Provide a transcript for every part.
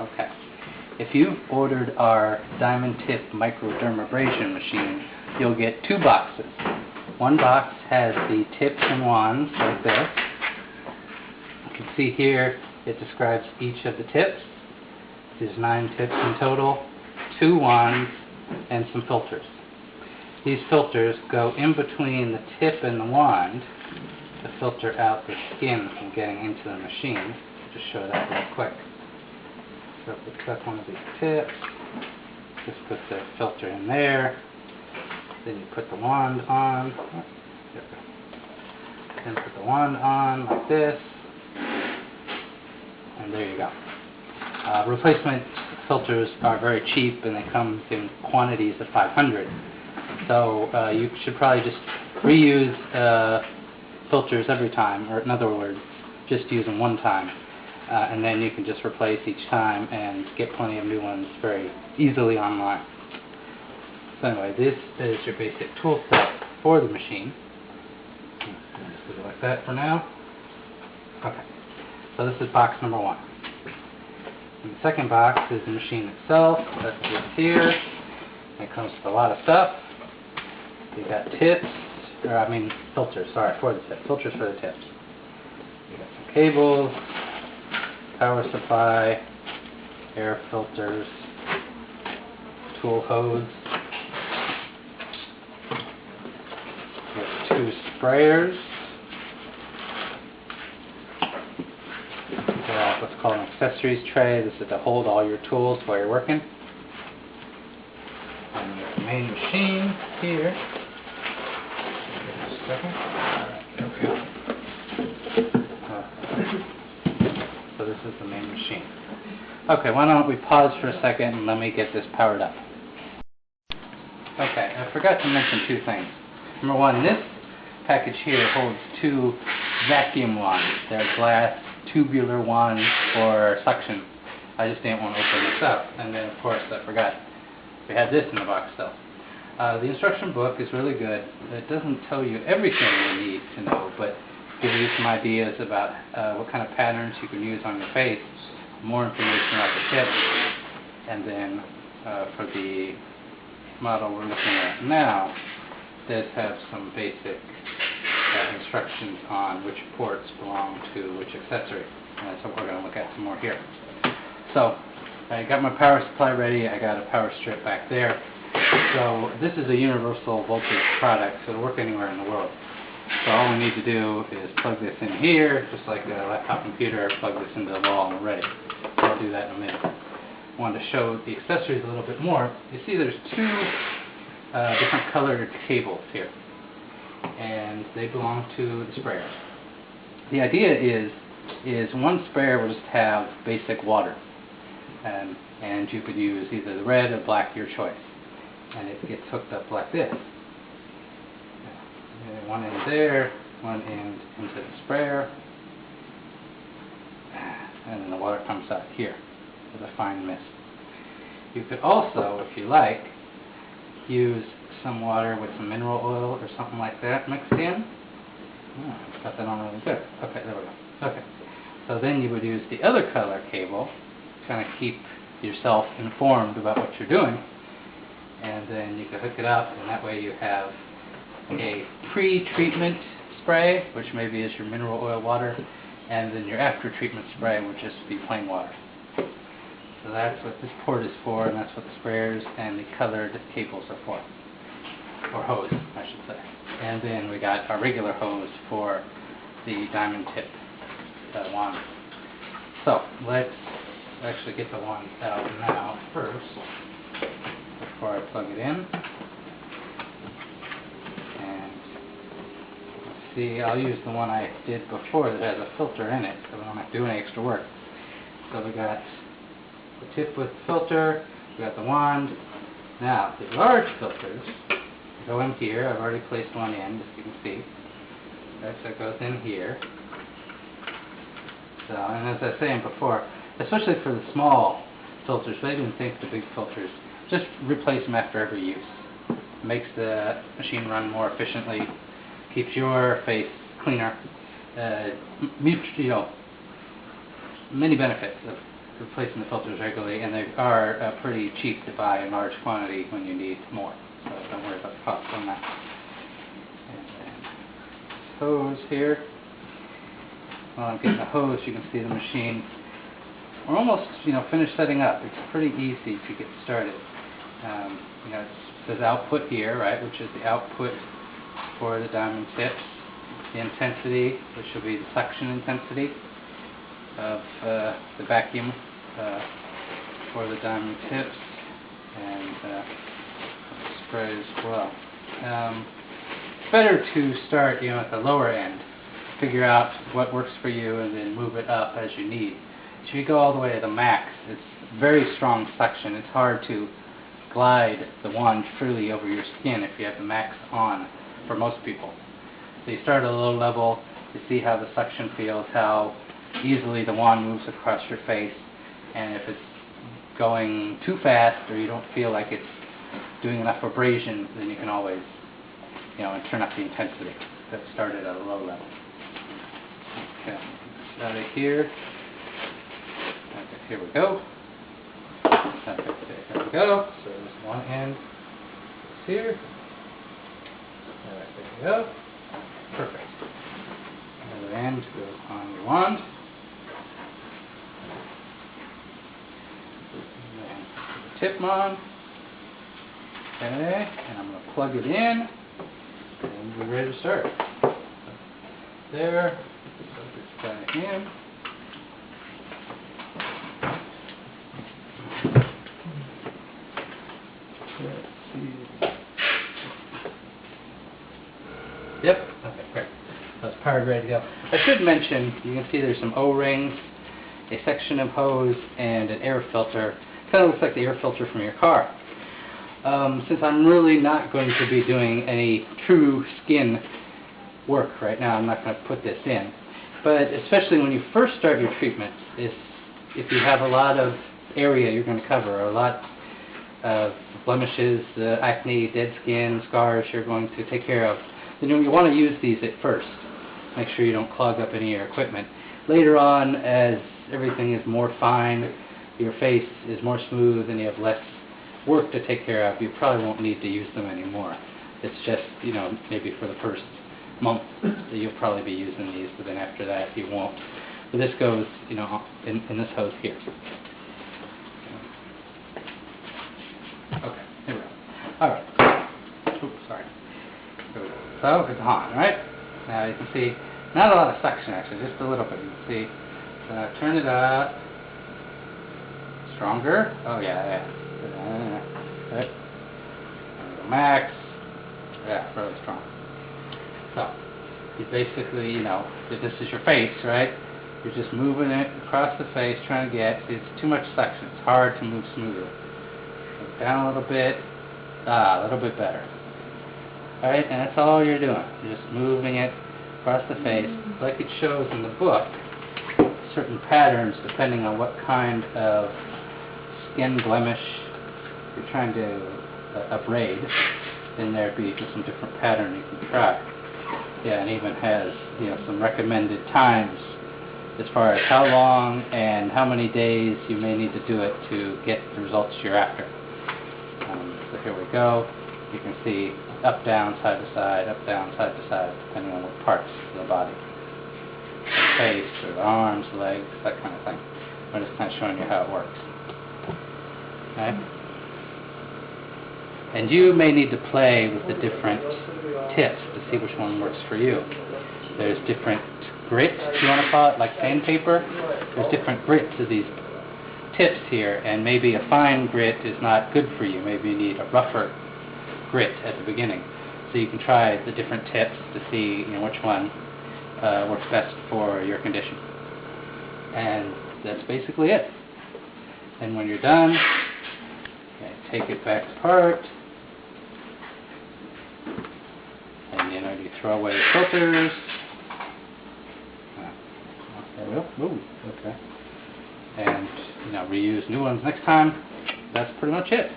Okay. If you've ordered our diamond tip microdermabrasion machine, you'll get 2 boxes. One box has the tips and wands like this. You can see here it describes each of the tips. There's 9 tips in total, 2 wands, and some filters. These filters go in between the tip and the wand to filter out the skin from getting into the machine. I'll just show that real quick. So if we click one of these tips, just put the filter in there, then you put the wand on, then put the wand on like this, and there you go. Replacement filters are very cheap and they come in quantities of 500. So you should probably just reuse filters every time, or in other words, just use them one time. And then you can just replace each time and get plenty of new ones very easily online. So anyway, this is your basic tool set for the machine. Just leave it like that for now. Okay, so this is box number 1. And the second box is the machine itself. That's this here. It comes with a lot of stuff. You got tips, filters, sorry, for the tips. Filters for the tips. You got some cables, power supply, air filters, tool hose. You have 2 sprayers. What's called an accessories tray. This is to hold all your tools while you're working. And your main machine here. Just a second. So this is the main machine. Okay, why don't we pause for a second and let me get this powered up. Okay, I forgot to mention 2 things. Number 1, this package here holds 2 vacuum wands. They're glass tubular wands for suction. I just didn't want to open this up. And then of course I forgot we had this in the box still. The instruction book is really good. It doesn't tell you everything you need to know, but gives you some ideas about what kind of patterns you can use on your face, more information about the tip, and then for the model we're looking at now, does have some basic instructions on which ports belong to which accessory. And that's what we're going to look at some more here. So I got my power supply ready. I got a power strip back there. So this is a universal voltage product, so it'll work anywhere in the world. So all we need to do is plug this in here, just like a laptop computer, plug this into the wall and we're ready. So I'll do that in a minute. I wanted to show the accessories a little bit more. You see there's 2 different colored cables here, and they belong to the sprayer. The idea is one sprayer will just have basic water, and you could use either the red or black, your choice, and it gets hooked up like this. One end there, one end into the sprayer, and then the water comes out here with a fine mist. You could also, if you like, use some water with some mineral oil or something like that mixed in. Got that on really good. Okay, there we go. Okay, so then you would use the other color cable to kind of keep yourself informed about what you're doing, and then you can hook it up, and that way you have a pre-treatment spray, which maybe is your mineral oil water, and then your after-treatment spray would just be plain water. So that's what this port is for, and that's what the sprayers and the colored cables are for. Or hose, I should say. And then we got our regular hose for the diamond tip wand. So let's actually get the wand out now first, before I plug it in. And let's see, I'll use the one I did before that has a filter in it, so we don't have to do any extra work. So we got the tip with the filter, we got the wand. Now, the large filters go in here. I've already placed one in, as you can see. Okay, so it goes in here. So, and as I was saying before, especially for the small filters, but I even think the big filters, just replace them after every use. Makes the machine run more efficiently, keeps your face cleaner. You know, many benefits replacing the filters regularly, and they are pretty cheap to buy in large quantity when you need more. So don't worry about the cost on that. And then hose here. While I'm getting the hose, you can see the machine. We're almost, finished setting up. It's pretty easy to get started. It says output here, right, which is the output for the diamond tips. The intensity, which will be the suction intensity of the vacuum for the diamond tips, and spray as well. It's better to start, at the lower end. Figure out what works for you and then move it up as you need. If you go all the way to the max, it's very strong suction. It's hard to glide the wand freely over your skin if you have the max on for most people. So you start at a low level, you see how the suction feels, how easily the wand moves across your face, and if it's going too fast or you don't feel like it's doing enough abrasion, then you can always, turn up the intensity. That started at a low level. Okay, out of here. Okay, here we go. Okay, there we go. So this one end is here. There we go. Perfect. The other end goes on your wand. And then put the tip on. Okay, and I'm going to plug it in. And we're ready to start. There. Plug this back in. Yep. Okay, great. That's powered, ready to go. I should mention, you can see there's some O-rings, a section of hose, and an air filter. Kind of looks like the air filter from your car. Since I'm really not going to be doing any true skin work right now, I'm not going to put this in. But especially when you first start your treatment, if you have a lot of area you're going to cover, or a lot of blemishes, acne, dead skin, scars you're going to take care of, then you want to use these at first. Make sure you don't clog up any of your equipment. Later on, as everything is more fine, your face is more smooth, and you have less work to take care of, you probably won't need to use them anymore. It's just, maybe for the first month that you'll probably be using these, but then after that you won't. So this goes, in this hose here. Okay, here we go. Alright. Oops, sorry. So it's on, right? Now you can see, not a lot of suction actually, just a little bit. You can see, turn it up. Stronger. Oh yeah. Right. Max. Yeah, really strong. So, you basically, if this is your face, right? You're just moving it across the face, trying to get, it's too much suction. It's hard to move smoothly. Down a little bit. A little bit better. Alright, and that's all you're doing. You're just moving it across the face. Like it shows in the book, certain patterns depending on what kind of skin blemish you're trying to abrade, then there'd be just some different pattern you can try. Yeah, and even has some recommended times as far as how long and how many days you may need to do it to get the results you're after. So here we go. You can see up, down, side to side, up, down, side to side, depending on what parts of the body. The face, or the arms, legs, that kind of thing. I'm just kind of showing you how it works. Okay? And you may need to play with the different tips to see which one works for you. There's different grits, if you want to call it, like sandpaper. There's different grits of these tips here, and maybe a fine grit is not good for you. Maybe you need a rougher grit at the beginning. So you can try the different tips to see which one works best for your condition. And that's basically it. And when you're done, take it back apart, and you throw away the filters. There we go. Ooh, okay. And reuse new ones next time. That's pretty much it.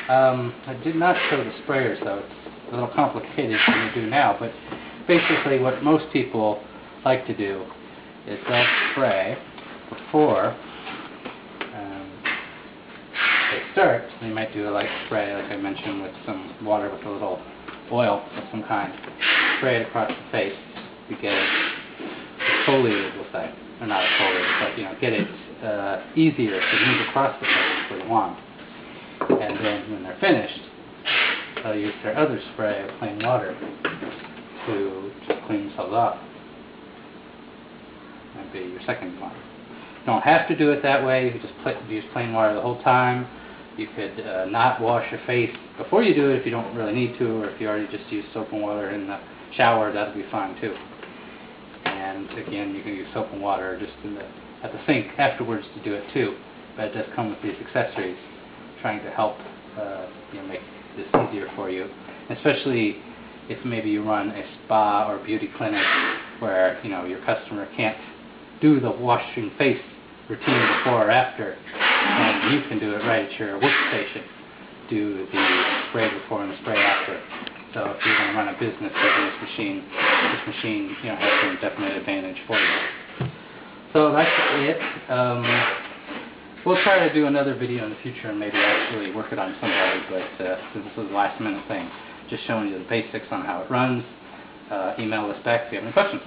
I did not show the sprayers though. It's a little complicated than we do now, but basically what most people like to do is they'll spray before start, you might do a light spray, like I mentioned, with some water with a little oil of some kind. Spray it across the face to get it exfoliated, we'll say. Or not exfoliated, but get it easier to move across the face with a wand. And then when they're finished, they'll use their other spray of plain water to just clean themselves off. That'd be your second one. You don't have to do it that way. You could just use plain water the whole time. You could not wash your face before you do it if you don't really need to, or if you already just use soap and water in the shower, that'll be fine too. And again, you can use soap and water just at the sink afterwards to do it too. But it does come with these accessories, trying to help make this easier for you, especially if maybe you run a spa or beauty clinic where your customer can't do the washing face routine before or after, and you can do it right at your workstation. Do the spray before and the spray after. So if you're going to run a business using this machine has some definite advantage for you. So that's it. We'll try to do another video in the future and maybe actually work it on somebody, but this is a last minute thing. Just showing you the basics on how it runs. Email us back if you have any questions.